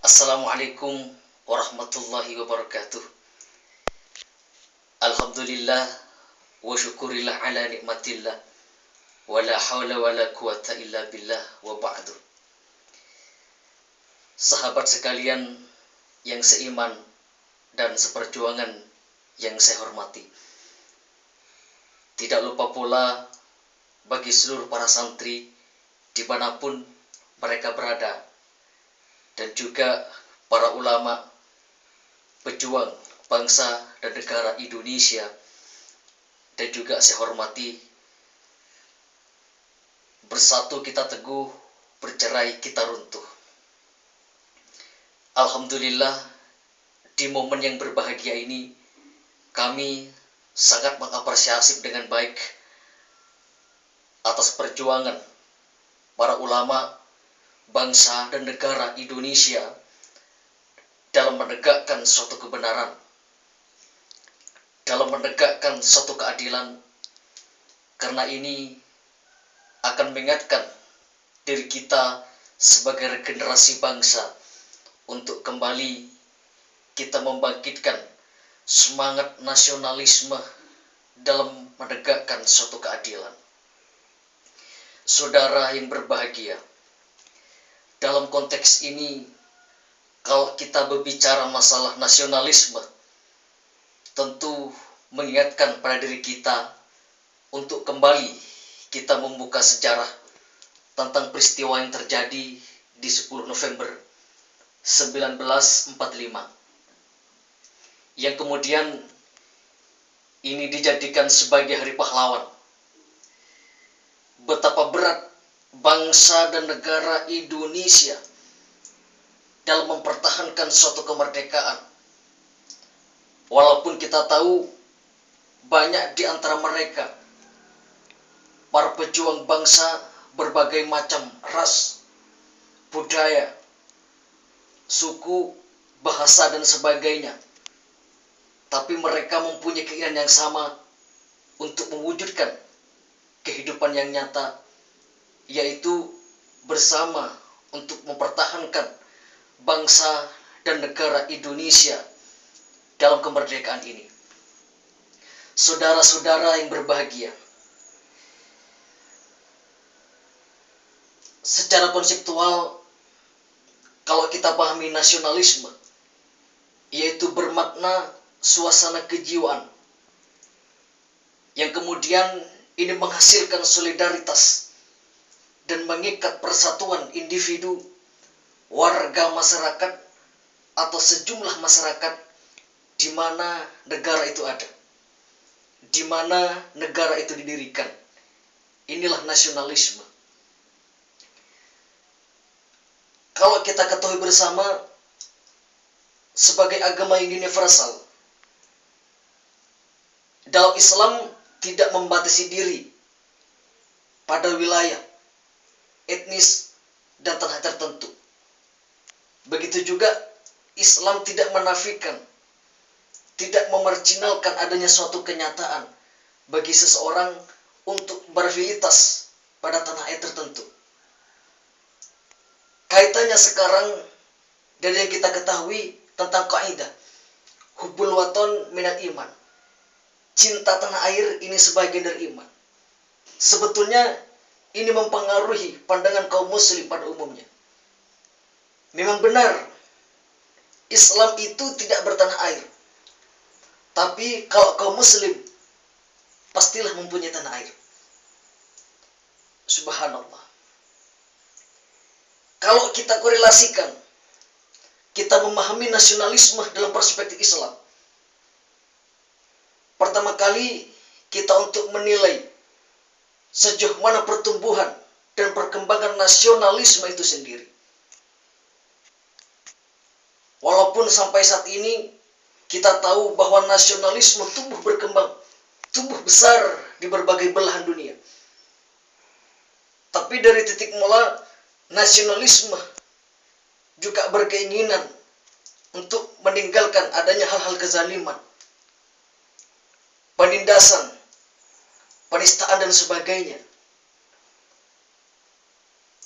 Assalamualaikum warahmatullahi wabarakatuh. Alhamdulillah wa syukurillah ala nikmatillah wa la hawla wa la quwata illa billah wa ba'du. Sahabat sekalian yang seiman dan seperjuangan yang saya hormati, tidak lupa pula bagi seluruh para santri dimanapun mereka berada, dan juga para ulama, pejuang bangsa dan negara Indonesia, dan juga saya hormati, bersatu kita teguh, bercerai kita runtuh. Alhamdulillah, di momen yang berbahagia ini, kami sangat mengapresiasi dengan baik atas perjuangan para ulama bangsa dan negara Indonesia dalam menegakkan suatu kebenaran, dalam menegakkan suatu keadilan, karena ini akan mengingatkan diri kita sebagai regenerasi bangsa untuk kembali kita membangkitkan semangat nasionalisme dalam menegakkan suatu keadilan. Saudara yang berbahagia, dalam konteks ini, kalau kita berbicara masalah nasionalisme, tentu mengingatkan pada diri kita untuk kembali kita membuka sejarah tentang peristiwa yang terjadi di 10 November 1945, yang kemudian ini dijadikan sebagai hari pahlawan. Betapa berat bangsa dan negara Indonesia dalam mempertahankan suatu kemerdekaan. Walaupun kita tahu banyak di antara mereka para pejuang bangsa berbagai macam ras, budaya, suku, bahasa, dan sebagainya. Tapi mereka mempunyai keinginan yang sama untuk mewujudkan kehidupan yang nyata, yaitu bersama untuk mempertahankan bangsa dan negara Indonesia dalam kemerdekaan ini. Saudara-saudara yang berbahagia, secara konseptual, kalau kita pahami nasionalisme, yaitu bermakna suasana kejiwaan yang kemudian ini menghasilkan solidaritas dan mengikat persatuan individu, warga masyarakat, atau sejumlah masyarakat di mana negara itu ada, di mana negara itu didirikan. Inilah nasionalisme. Kalau kita ketahui bersama, sebagai agama yang universal, dalam Islam tidak membatasi diri pada wilayah, etnis, dan tanah tertentu. Begitu juga Islam tidak menafikan, tidak memarginalkan adanya suatu kenyataan bagi seseorang untuk beraktivitas pada tanah air tertentu. Kaitannya sekarang dari yang kita ketahui tentang kaidah hubbul waton minal iman, cinta tanah air ini sebagian dari iman. Sebetulnya ini mempengaruhi pandangan kaum muslim pada umumnya. Memang benar, Islam itu tidak bertanah air. Tapi kalau kaum muslim, pastilah mempunyai tanah air. Subhanallah. Kalau kita korelasikan, kita memahami nasionalisme dalam perspektif Islam, pertama kali kita untuk menilai sejauh mana pertumbuhan dan perkembangan nasionalisme itu sendiri. Walaupun sampai saat ini kita tahu bahwa nasionalisme tumbuh berkembang, tumbuh besar di berbagai belahan dunia. Tapi dari titik mula, nasionalisme juga berkeinginan untuk meninggalkan adanya hal-hal kezaliman, penindasan, penistaan, dan sebagainya.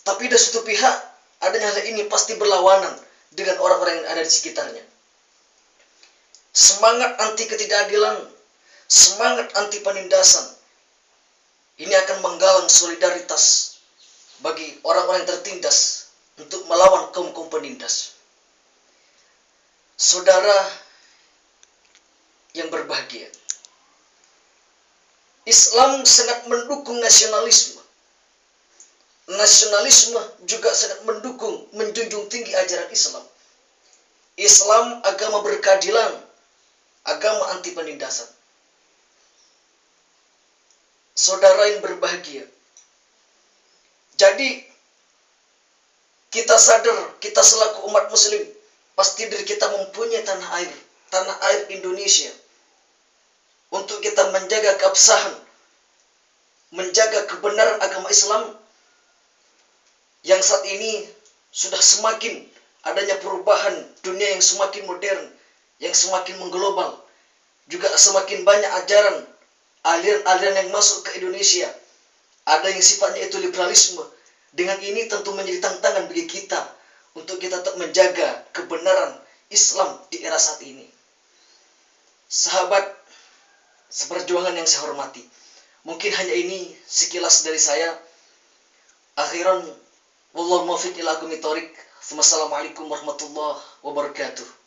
Tapi dari satu pihak, adanya hal ini pasti berlawanan dengan orang-orang yang ada di sekitarnya. Semangat anti ketidakadilan, semangat anti penindasan, ini akan menggalang solidaritas bagi orang-orang yang tertindas untuk melawan kaum-kaum penindas. Saudara yang berbahagia, Islam sangat mendukung nasionalisme. Nasionalisme juga sangat mendukung, menjunjung tinggi ajaran Islam. Islam agama berkeadilan, agama anti penindasan. Saudara yang berbahagia, jadi kita sadar, kita selaku umat muslim, pasti diri kita mempunyai tanah air Indonesia, untuk kita menjaga keabsahan, menjaga kebenaran agama Islam yang saat ini sudah semakin adanya perubahan dunia yang semakin modern, yang semakin mengglobal, juga semakin banyak ajaran, aliran-aliran yang masuk ke Indonesia. Ada yang sifatnya itu liberalisme. Dengan ini tentu menjadi tantangan bagi kita untuk kita tetap menjaga kebenaran Islam di era saat ini. Sahabat seperjuangan yang saya hormati, mungkin hanya ini sekilas dari saya. Akhiran, wallahul muwaffiq ila aqwamit thoriq. Wassalamualaikum warahmatullahi wabarakatuh.